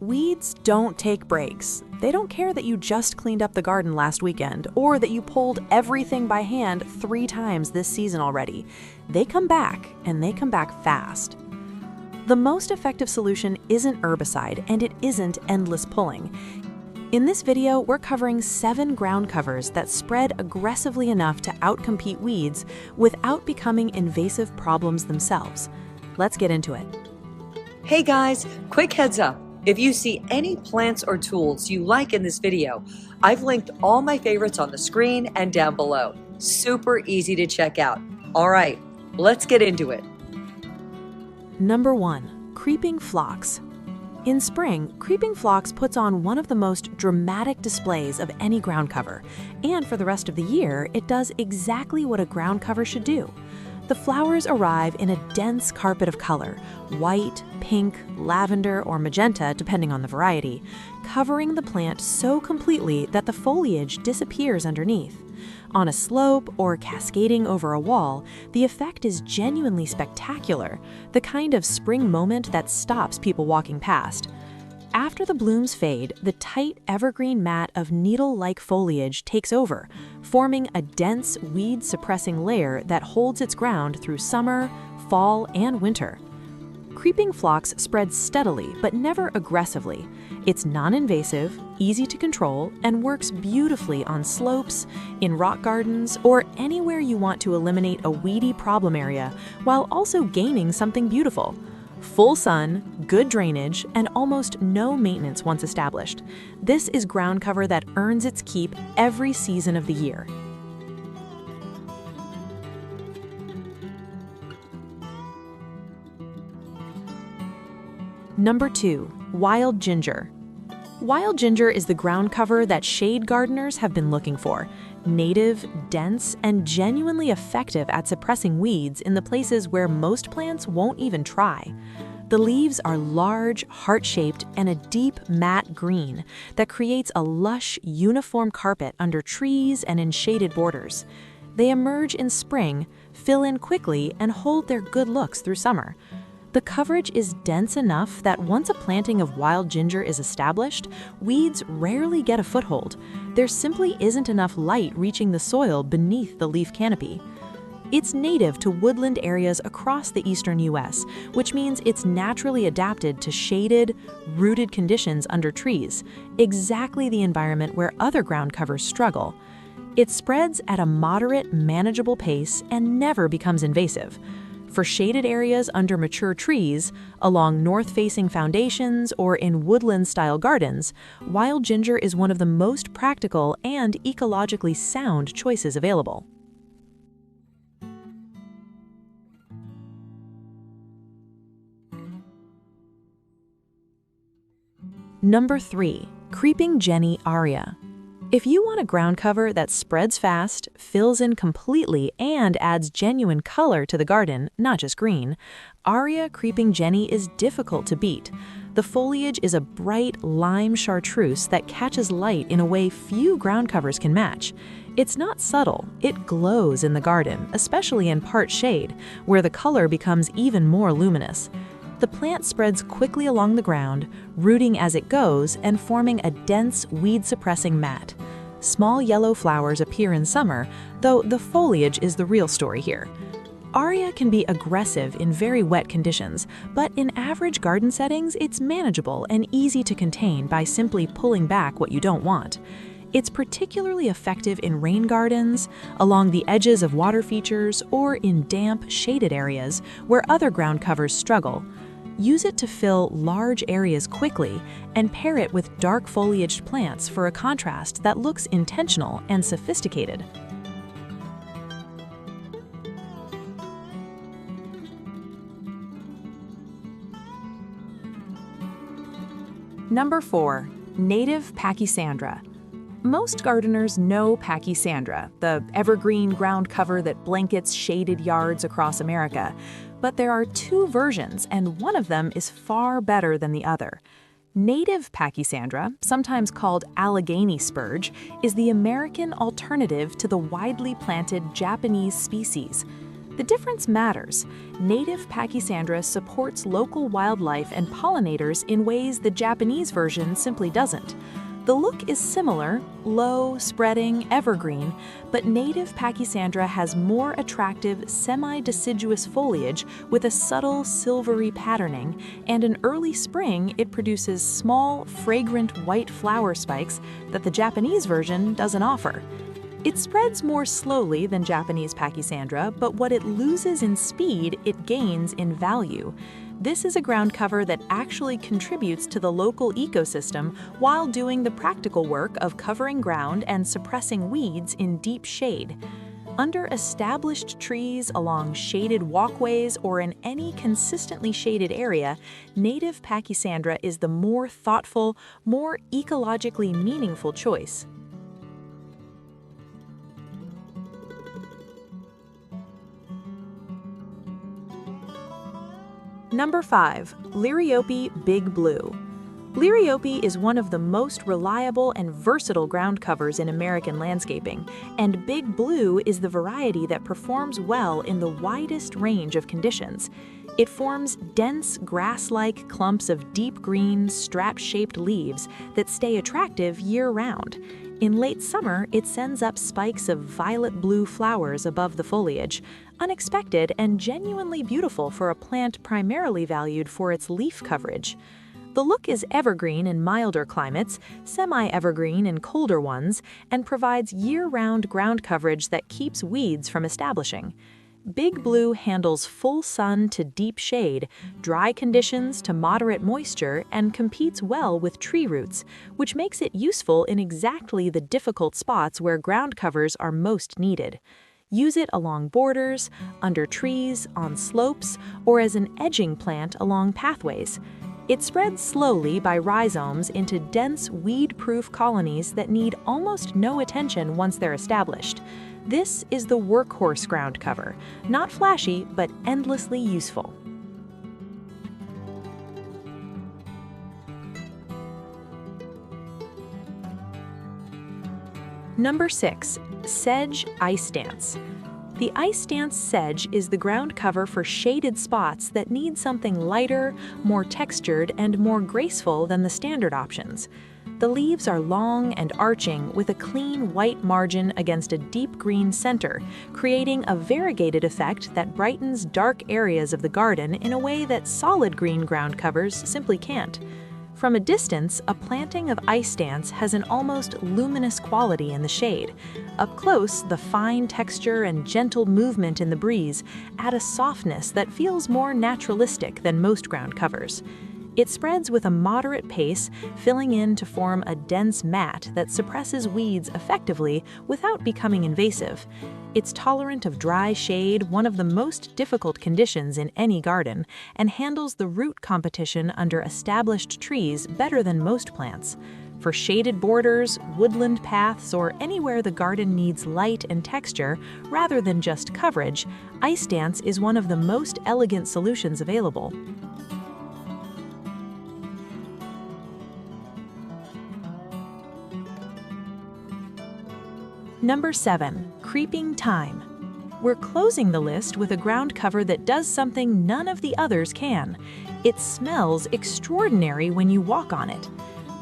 Weeds don't take breaks. They don't care that you just cleaned up the garden last weekend or that you pulled everything by hand 3 times this season already. They come back, and they come back fast. The most effective solution isn't herbicide, and it isn't endless pulling. In this video, we're covering 7 ground covers that spread aggressively enough to outcompete weeds without becoming invasive problems themselves. Let's get into it. Hey guys, quick heads up. If you see any plants or tools you like in this video, I've linked all my favorites on the screen and down below. Super easy to check out. All right, let's get into it. Number 1. Creeping Phlox. In spring, Creeping Phlox puts on one of the most dramatic displays of any ground cover, and for the rest of the year, it does exactly what a ground cover should do. The flowers arrive in a dense carpet of color, white, pink, lavender, or magenta, depending on the variety, covering the plant so completely that the foliage disappears underneath. On a slope or cascading over a wall, the effect is genuinely spectacular, the kind of spring moment that stops people walking past. After the blooms fade, the tight evergreen mat of needle-like foliage takes over, forming a dense weed-suppressing layer that holds its ground through summer, fall, and winter. Creeping Phlox spreads steadily but never aggressively. It's non-invasive, easy to control, and works beautifully on slopes, in rock gardens, or anywhere you want to eliminate a weedy problem area while also gaining something beautiful. Full sun, good drainage, and almost no maintenance once established. This is ground cover that earns its keep every season of the year. Number 2. Wild Ginger. Wild ginger is the ground cover that shade gardeners have been looking for. Native, dense, and genuinely effective at suppressing weeds in the places where most plants won't even try. The leaves are large, heart-shaped, and a deep matte green that creates a lush, uniform carpet under trees and in shaded borders. They emerge in spring, fill in quickly, and hold their good looks through summer. The coverage is dense enough that once a planting of wild ginger is established, weeds rarely get a foothold. There simply isn't enough light reaching the soil beneath the leaf canopy. It's native to woodland areas across the eastern U.S., which means it's naturally adapted to shaded, rooted conditions under trees, exactly the environment where other ground covers struggle. It spreads at a moderate, manageable pace and never becomes invasive. For shaded areas under mature trees, along north-facing foundations, or in woodland-style gardens, wild ginger is one of the most practical and ecologically sound choices available. Number 3. Creeping Jenny Aurea. If you want a ground cover that spreads fast, fills in completely, and adds genuine color to the garden, not just green, Aurea Creeping Jenny is difficult to beat. The foliage is a bright lime chartreuse that catches light in a way few ground covers can match. It's not subtle, it glows in the garden, especially in part shade, where the color becomes even more luminous. The plant spreads quickly along the ground, rooting as it goes and forming a dense, weed-suppressing mat. Small yellow flowers appear in summer, though the foliage is the real story here. Aurea can be aggressive in very wet conditions, but in average garden settings, it's manageable and easy to contain by simply pulling back what you don't want. It's particularly effective in rain gardens, along the edges of water features, or in damp, shaded areas where other ground covers struggle. Use it to fill large areas quickly and pair it with dark foliaged plants for a contrast that looks intentional and sophisticated. Number 4. Native Pachysandra. Most gardeners know Pachysandra, the evergreen ground cover that blankets shaded yards across America. But there are 2 versions, and one of them is far better than the other. Native Pachysandra, sometimes called Allegheny spurge, is the American alternative to the widely planted Japanese species. The difference matters. Native Pachysandra supports local wildlife and pollinators in ways the Japanese version simply doesn't. The look is similar, low, spreading, evergreen, but native Pachysandra has more attractive semi-deciduous foliage with a subtle silvery patterning, and in early spring it produces small, fragrant white flower spikes that the Japanese version doesn't offer. It spreads more slowly than Japanese Pachysandra, but what it loses in speed, it gains in value. This is a ground cover that actually contributes to the local ecosystem while doing the practical work of covering ground and suppressing weeds in deep shade. Under established trees, along shaded walkways, or in any consistently shaded area, native Pachysandra is the more thoughtful, more ecologically meaningful choice. Number 5. Liriope Big Blue. Liriope is one of the most reliable and versatile ground covers in American landscaping, and Big Blue is the variety that performs well in the widest range of conditions. It forms dense, grass-like clumps of deep green, strap-shaped leaves that stay attractive year-round. In late summer, it sends up spikes of violet-blue flowers above the foliage, unexpected and genuinely beautiful for a plant primarily valued for its leaf coverage. The look is evergreen in milder climates, semi-evergreen in colder ones, and provides year-round ground coverage that keeps weeds from establishing. Big Blue handles full sun to deep shade, dry conditions to moderate moisture, and competes well with tree roots, which makes it useful in exactly the difficult spots where ground covers are most needed. Use it along borders, under trees, on slopes, or as an edging plant along pathways. It spreads slowly by rhizomes into dense, weed-proof colonies that need almost no attention once they're established. This is the Workhorse ground cover, not flashy, but endlessly useful. Number 6. Sedge Ice Dance. The Ice Dance sedge is the ground cover for shaded spots that need something lighter, more textured, and more graceful than the standard options. The leaves are long and arching with a clean white margin against a deep green center, creating a variegated effect that brightens dark areas of the garden in a way that solid green ground covers simply can't. From a distance, a planting of ice dance has an almost luminous quality in the shade. Up close, the fine texture and gentle movement in the breeze add a softness that feels more naturalistic than most ground covers. It spreads with a moderate pace, filling in to form a dense mat that suppresses weeds effectively without becoming invasive. It's tolerant of dry shade, one of the most difficult conditions in any garden, and handles the root competition under established trees better than most plants. For shaded borders, woodland paths, or anywhere the garden needs light and texture rather than just coverage, ice dance is one of the most elegant solutions available. Number 7. Creeping Thyme. We're closing the list with a ground cover that does something none of the others can. It smells extraordinary when you walk on it.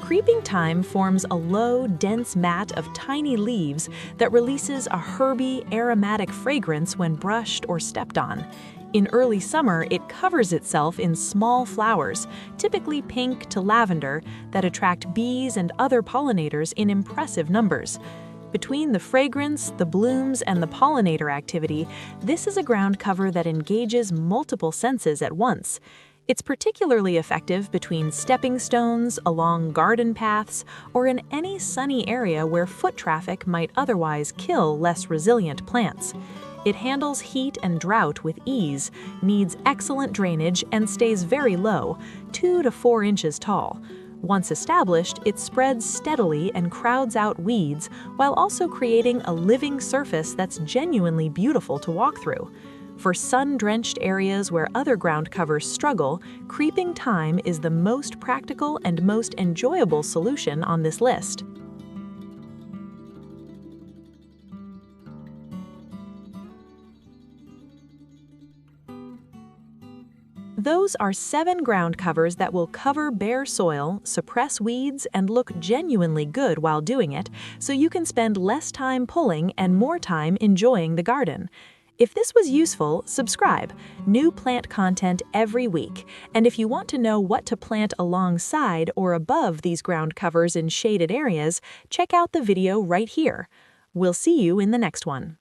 Creeping Thyme forms a low, dense mat of tiny leaves that releases a herby, aromatic fragrance when brushed or stepped on. In early summer, it covers itself in small flowers, typically pink to lavender, that attract bees and other pollinators in impressive numbers. Between the fragrance, the blooms, and the pollinator activity, this is a ground cover that engages multiple senses at once. It's particularly effective between stepping stones, along garden paths, or in any sunny area where foot traffic might otherwise kill less resilient plants. It handles heat and drought with ease, needs excellent drainage, and stays very low, 2 to 4 inches tall. Once established, it spreads steadily and crowds out weeds while also creating a living surface that's genuinely beautiful to walk through. For sun-drenched areas where other ground covers struggle, Creeping Thyme is the most practical and most enjoyable solution on this list. Those are 7 ground covers that will cover bare soil, suppress weeds, and look genuinely good while doing it, so you can spend less time pulling and more time enjoying the garden. If this was useful, subscribe. New plant content every week. And if you want to know what to plant alongside or above these ground covers in shaded areas, check out the video right here. We'll see you in the next one.